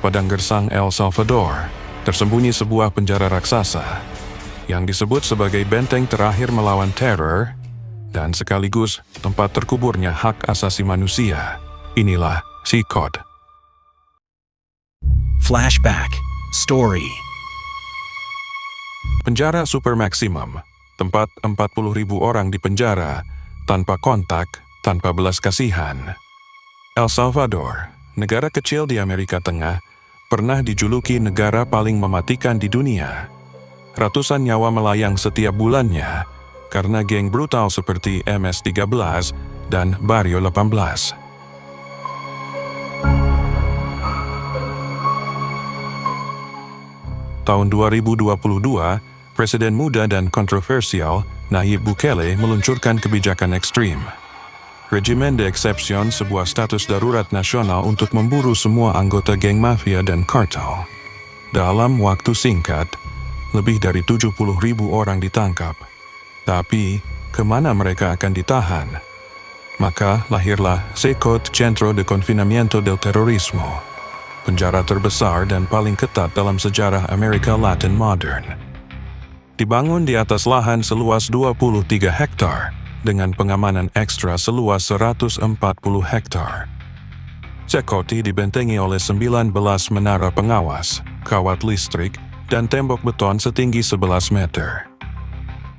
padang gersang El Salvador, tersembunyi sebuah penjara raksasa yang disebut sebagai benteng terakhir melawan teror dan sekaligus tempat terkuburnya hak asasi manusia. Inilah Sikot. Flashback Story. Penjara super maksimum, tempat 40.000 orang di penjara tanpa kontak, tanpa belas kasihan. El Salvador, negara kecil di Amerika Tengah, pernah dijuluki negara paling mematikan di dunia. Ratusan nyawa melayang setiap bulannya karena geng brutal seperti MS-13 dan Barrio 18. Tahun 2022, Presiden muda dan kontroversial Nayib Bukele meluncurkan kebijakan ekstrim. Regimen de exception, sebuah status darurat nasional untuk memburu semua anggota geng mafia dan kartel. Dalam waktu singkat, lebih dari 70.000 orang ditangkap. Tapi, kemana mereka akan ditahan? Maka lahirlah Sikot Centro de Confinamiento del Terrorismo, penjara terbesar dan paling ketat dalam sejarah Amerika Latin modern. Dibangun di atas lahan seluas 23 hektar, dengan pengamanan ekstra seluas 140 hektar. Sikot dibentengi oleh 19 menara pengawas, kawat listrik, dan tembok beton setinggi 11 meter.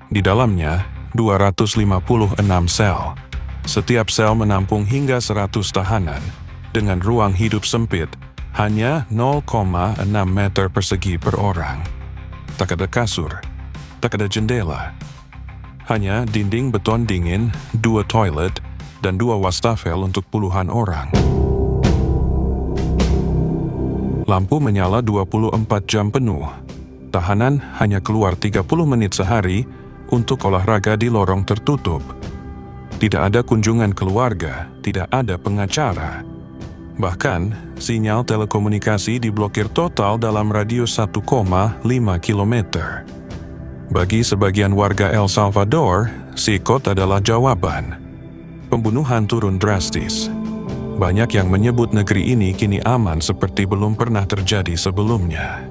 Di dalamnya, 256 sel. Setiap sel menampung hingga 100 tahanan, dengan ruang hidup sempit, hanya 0,6 meter persegi per orang. Tak ada kasur, tak ada jendela. Hanya dinding beton dingin, 2 toilet, dan 2 wastafel untuk puluhan orang. Lampu menyala 24 jam penuh. Tahanan hanya keluar 30 menit sehari untuk olahraga di lorong tertutup. Tidak ada kunjungan keluarga, tidak ada pengacara. Bahkan, sinyal telekomunikasi diblokir total dalam radius 1,5 km. Bagi sebagian warga El Salvador, Sikot adalah jawaban. Pembunuhan turun drastis. Banyak yang menyebut negeri ini kini aman seperti belum pernah terjadi sebelumnya.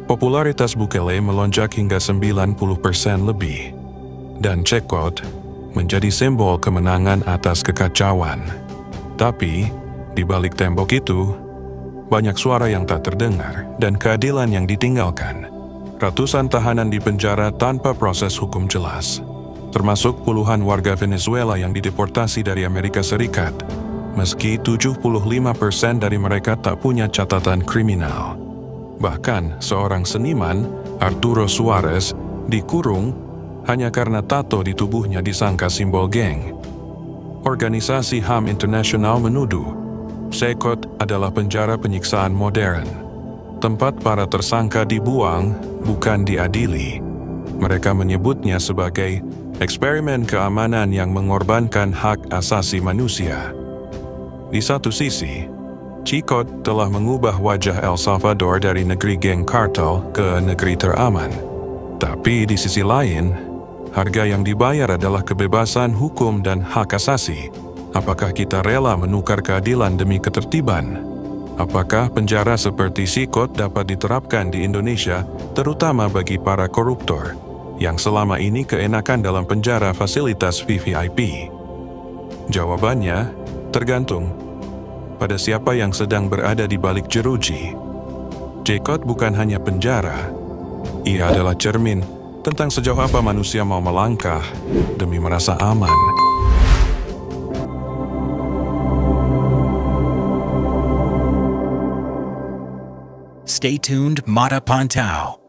Popularitas Bukele melonjak hingga 90% lebih. Dan Sikot menjadi simbol kemenangan atas kekacauan. Tapi, di balik tembok itu, banyak suara yang tak terdengar dan keadilan yang ditinggalkan. Ratusan tahanan di penjara tanpa proses hukum jelas. Termasuk puluhan warga Venezuela yang dideportasi dari Amerika Serikat. Meski 75% dari mereka tak punya catatan kriminal. Bahkan seorang seniman, Arturo Suarez, dikurung hanya karena tato di tubuhnya disangka simbol geng. Organisasi HAM Internasional menuduh Sikot adalah penjara penyiksaan modern. Tempat para tersangka dibuang, bukan diadili. Mereka menyebutnya sebagai eksperimen keamanan yang mengorbankan hak asasi manusia. Di satu sisi, Sikot telah mengubah wajah El Salvador dari negeri geng kartel ke negeri teraman. Tapi di sisi lain, harga yang dibayar adalah kebebasan hukum dan hak asasi. Apakah kita rela menukar keadilan demi ketertiban? Apakah penjara seperti Sikot dapat diterapkan di Indonesia, terutama bagi para koruptor, yang selama ini keenakan dalam penjara fasilitas VVIP? Jawabannya, tergantung pada siapa yang sedang berada di balik jeruji. Sikot bukan hanya penjara, ia adalah cermin tentang sejauh apa manusia mau melangkah demi merasa aman. Stay tuned, Mata Pantau.